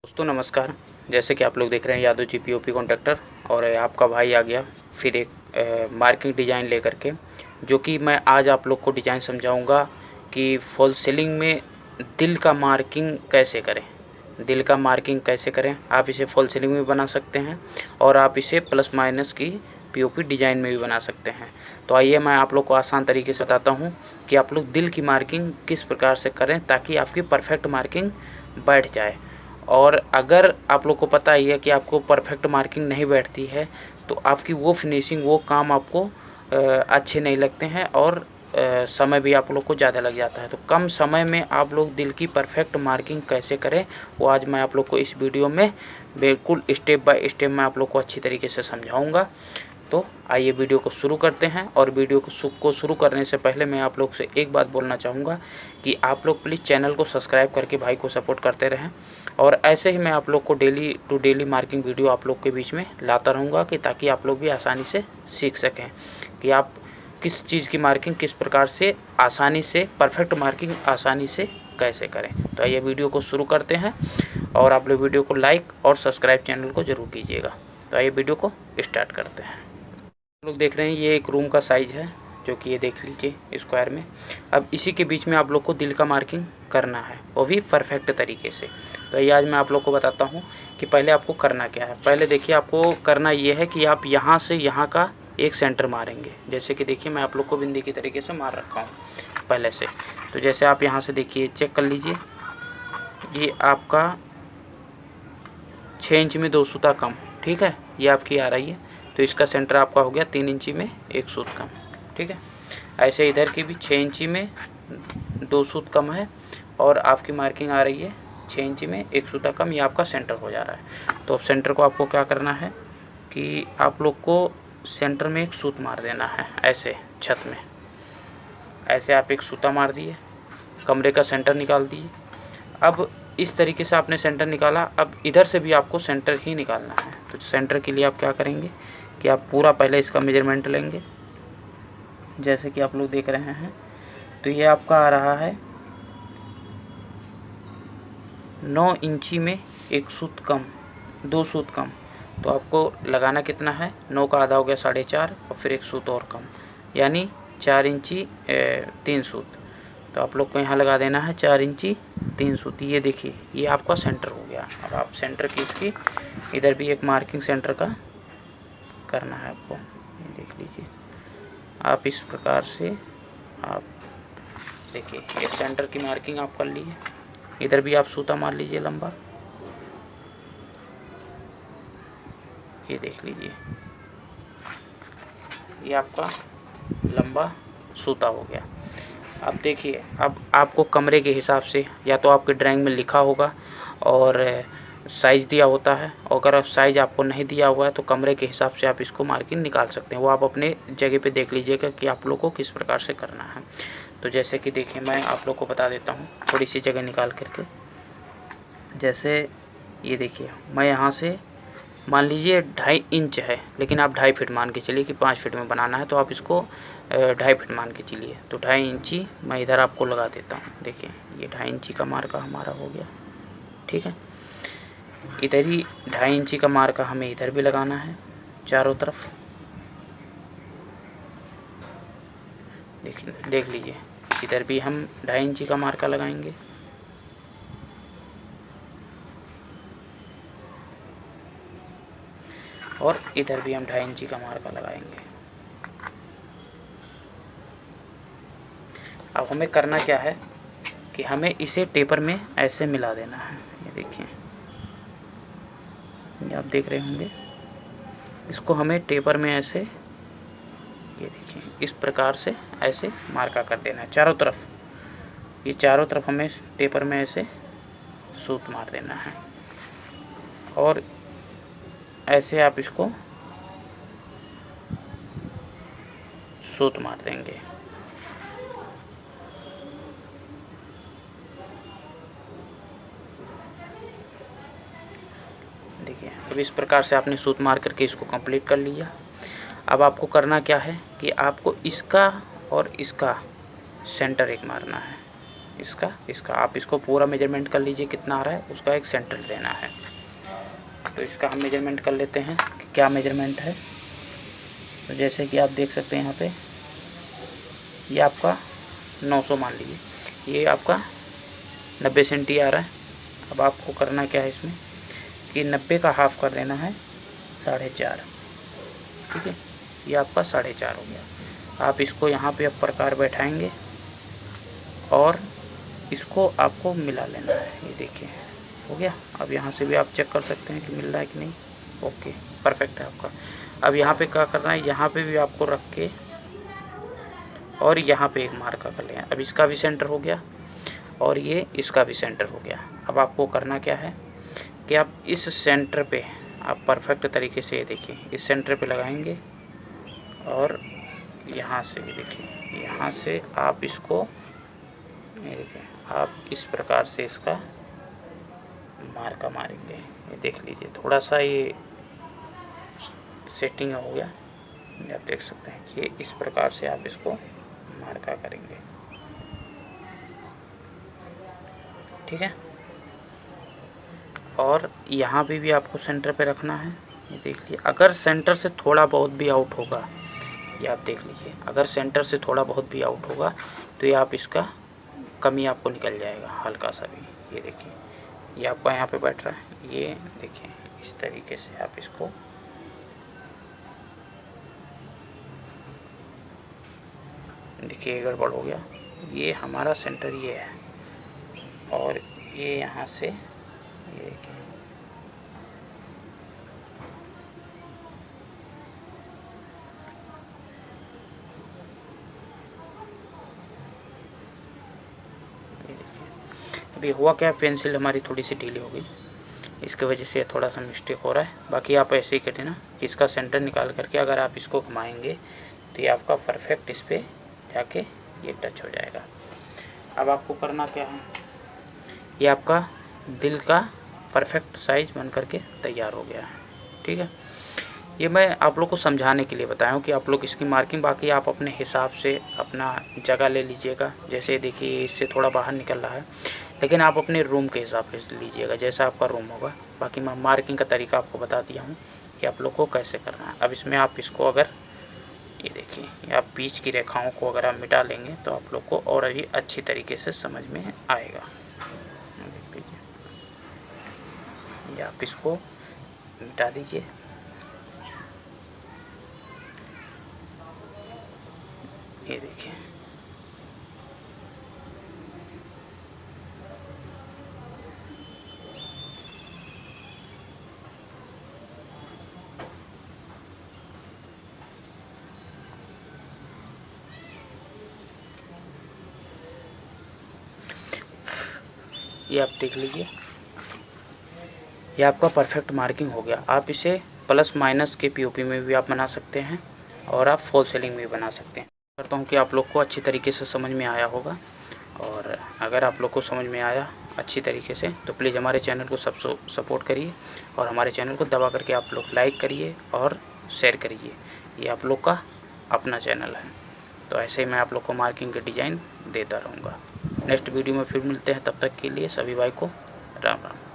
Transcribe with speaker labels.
Speaker 1: दोस्तों नमस्कार। जैसे कि आप लोग देख रहे हैं यादव जी पीओपी कॉन्ट्रैक्टर और आपका भाई आ गया फिर एक मार्किंग डिज़ाइन लेकर के, जो कि मैं आज आप लोग को डिज़ाइन समझाऊंगा कि फॉल सीलिंग में दिल का मार्किंग कैसे करें। दिल का मार्किंग कैसे करें, आप इसे फॉल सीलिंग में बना सकते हैं और आप इसे प्लस माइनस की पीओपी डिज़ाइन में भी बना सकते हैं। तो आइए मैं आप लोग को आसान तरीके से बताता हूँ कि आप लोग दिल की मार्किंग किस प्रकार से करें ताकि आपकी परफेक्ट मार्किंग बैठ जाए। और अगर आप लोग को पता ही है कि आपको परफेक्ट मार्किंग नहीं बैठती है तो आपकी वो फिनिशिंग वो काम आपको अच्छे नहीं लगते हैं और समय भी आप लोग को ज़्यादा लग जाता है। तो कम समय में आप लोग दिल की परफेक्ट मार्किंग कैसे करें वो आज मैं आप लोग को इस वीडियो में बिल्कुल स्टेप बाय स्टेप मैं आप लोग को अच्छी तरीके से समझाऊंगा। तो आइए वीडियो को शुरू करते हैं। और वीडियो को शुरू करने से पहले मैं आप लोग से एक बात बोलना चाहूँगा कि आप लोग प्लीज़ चैनल को सब्सक्राइब करके भाई को सपोर्ट करते रहें और ऐसे ही मैं आप लोग को daily to daily marking video आप लोग के बीच में लाता रहूँगा कि ताकि आप लोग भी आसानी से सीख सकें कि आप किस चीज़ की मार्किंग किस प्रकार से आसानी से परफेक्ट मार्किंग आसानी से कैसे करें। तो आइए वीडियो को शुरू करते हैं और आप लोग वीडियो को लाइक और सब्सक्राइब चैनल को ज़रूर कीजिएगा। तो आइए वीडियो को स्टार्ट करते हैं। आप लोग देख रहे हैं ये एक रूम का साइज़ है जो कि ये देख लीजिए स्क्वायर में। अब इसी के बीच में आप लोग को दिल का मार्किंग करना है वो भी परफेक्ट तरीके से। तो ये आज मैं आप लोग को बताता हूँ कि पहले आपको करना क्या है। पहले देखिए आपको करना ये है कि आप यहाँ से यहाँ का एक सेंटर मारेंगे। जैसे कि देखिए मैं आप लोग को बिंदी की तरीके से मार रखा हूँ पहले से। तो जैसे आप यहाँ से देखिए चेक कर लीजिए, ये आपका 6 इंच में 2 सूता कम, ठीक है, ये आपकी आ रही है। तो इसका सेंटर आपका हो गया 3 इंची में 1 सूत कम, ठीक है। ऐसे इधर की भी 6 इंची में 2 सूत कम है और आपकी मार्किंग आ रही है 6 इंची में 1 सूता कम, ये आपका सेंटर हो जा रहा है। तो अब सेंटर को आपको क्या करना है कि आप लोग को सेंटर में एक सूत मार देना है। ऐसे छत में ऐसे आप एक सूता मार दिए, कमरे का सेंटर निकाल दिए। अब इस तरीके से आपने सेंटर निकाला, अब इधर से भी आपको सेंटर ही निकालना है। तो सेंटर के लिए आप क्या करेंगे कि आप पूरा पहले इसका मेजरमेंट लेंगे। जैसे कि आप लोग देख रहे हैं तो ये आपका आ रहा है 9 इंची में 1 सूत कम, 2 सूत कम। तो आपको लगाना कितना है, 9 का आधा हो गया 4.5 और फिर 1 सूत और कम, यानी 4 इंची 3 सूत। तो आप लोग को यहाँ लगा देना है 4 इंची 3 सूत। ये देखिए ये आपका सेंटर हो गया। अब आप सेंटर की इसकी इधर भी एक मार्किंग सेंटर का करना है आपको। ये देख लीजिए आप इस प्रकार से आप देखिए ये सेंटर की मार्किंग आप कर लिए। इधर भी आप सूता मार लीजिए लंबा, ये देख लीजिए ये आपका लंबा सूता हो गया। अब देखिए अब आपको कमरे के हिसाब से या तो आपके ड्राइंग में लिखा होगा और साइज़ दिया होता है, और अगर साइज़ आपको नहीं दिया हुआ है तो कमरे के हिसाब से आप इसको मार्किंग निकाल सकते हैं। वो आप अपने जगह पे देख लीजिएगा कि आप लोग को किस प्रकार से करना है। तो जैसे कि देखिए मैं आप लोग को बता देता हूँ थोड़ी सी जगह निकाल करके। जैसे ये देखिए मैं यहाँ से मान लीजिए 2.5 इंच है, लेकिन आप 2.5 फीट मान के चलिए कि 5 फीट में बनाना है तो आप इसको 2.5 फीट मान के चलिए। तो 2.5 इंची मैं इधर आपको लगा देता हूँ। देखिए ये 2.5 इंची का मार्का हमारा हो गया, ठीक है। इधर ही 2.5 इंची का मार्का हमें इधर भी लगाना है चारों तरफ। देख लीजिए इधर भी हम 2.5 इंची का मार्का लगाएंगे और इधर भी हम 2.5 इंची का मार्का लगाएंगे। अब हमें करना क्या है कि हमें इसे टेपर में ऐसे मिला देना है। ये देखिए ये आप देख रहे होंगे, इसको हमें टेपर में ऐसे ये देखिए इस प्रकार से ऐसे मार्का कर देना है चारों तरफ। ये चारों तरफ हमें टेपर में ऐसे सूत मार देना है और ऐसे आप इसको सूत मार देंगे। देखिए अब इस प्रकार से आपने सूत मार करके इसको कंप्लीट कर लिया। अब आपको करना क्या है कि आपको इसका और इसका सेंटर एक मारना है। इसका आप इसको पूरा मेजरमेंट कर लीजिए कितना आ रहा है, उसका एक सेंटर लेना है। तो इसका हम मेजरमेंट कर लेते हैं कि क्या मेजरमेंट है। तो जैसे कि आप देख सकते हैं यहाँ पे ये आपका 900 मान लीजिए, ये आपका 90 सेंटी आ रहा है। अब आपको करना क्या है इसमें कि 90 का हाफ कर देना है 4.5, ठीक है। ये आपका 4.5 हो गया। आप इसको यहाँ पे अब प्रकार बैठाएंगे और इसको आपको मिला लेना है। ये देखिए हो गया। अब यहाँ से भी आप चेक कर सकते हैं कि मिल रहा है कि नहीं। ओके, परफेक्ट है आपका। अब यहाँ पे क्या करना है, यहाँ पे भी आपको रख के और यहाँ पे एक मार्का कर लें। अब इसका भी सेंटर हो गया और ये इसका भी सेंटर हो गया। अब आपको करना क्या है कि आप इस सेंटर पे आप परफेक्ट तरीके से, ये देखिए इस सेंटर पे लगाएंगे और यहाँ से भी देखिए, यहाँ से आप इसको, ये देखिए आप इस प्रकार से इसका मार्का मारेंगे। ये देख लीजिए थोड़ा सा ये सेटिंग हो गया, आप देख सकते हैं कि इस प्रकार से आप इसको मार्का करेंगे, ठीक है। और यहाँ भी आपको सेंटर पे रखना है। ये देख लीजिए, अगर सेंटर से थोड़ा बहुत भी आउट होगा, ये आप देख लीजिए, अगर सेंटर से थोड़ा बहुत भी आउट होगा तो ये आप इसका कमी आपको निकल जाएगा हल्का सा भी। ये देखिए ये आपका यहाँ पे बैठ रहा है, ये देखिए इस तरीके से आप इसको, देखिए गड़बड़ हो गया। ये हमारा सेंटर ये है और ये यहाँ से, ये देखिए अभी हुआ क्या, पेंसिल हमारी थोड़ी सी ढीली हो गई, इसकी वजह से थोड़ा सा मिस्टेक हो रहा है। बाकी आप ऐसे ही करते ना कि इसका सेंटर निकाल करके अगर आप इसको घुमाएंगे तो ये आपका परफेक्ट इस पर जाके ये टच हो जाएगा। अब आपको करना क्या है, ये आपका दिल का परफेक्ट साइज बन करके तैयार हो गया है, ठीक है। ये मैं आप लोग को समझाने के लिए बताया हूँ कि आप लोग इसकी मार्किंग, बाकी आप अपने हिसाब से अपना जगह ले लीजिएगा। जैसे देखिए इससे थोड़ा बाहर निकल रहा है, लेकिन आप अपने रूम के हिसाब से लीजिएगा जैसा आपका रूम होगा। बाकी मैं मार्किंग का तरीका आपको बता दिया हूँ कि आप लोग को कैसे करना है। अब इसमें आप इसको अगर, ये देखिए आप बीच की रेखाओं को अगर आप मिटा लेंगे तो आप लोग को और भी अच्छी तरीके से समझ में आएगा। देख लीजिए, ये आप इसको मिटा दीजिए। ये देखिए ये आप देख लीजिए, ये आपका परफेक्ट मार्किंग हो गया। आप इसे प्लस माइनस के पीओपी में भी आप बना सकते हैं और आप फॉल सीलिंग में भी बना सकते हैं। करता हूँ कि आप लोग को अच्छी तरीके से समझ में आया होगा, और अगर आप लोग को समझ में आया अच्छी तरीके से तो प्लीज़ हमारे चैनल को सपोर्ट करिए और हमारे चैनल को दबा करके आप लोग लाइक करिए और शेयर करिए। ये आप लोग का अपना चैनल है, तो ऐसे ही मैं आप लोग को मार्किंग के डिज़ाइन देता रहूँगा। नेक्स्ट वीडियो में फिर मिलते हैं, तब तक के लिए सभी भाई को राम राम।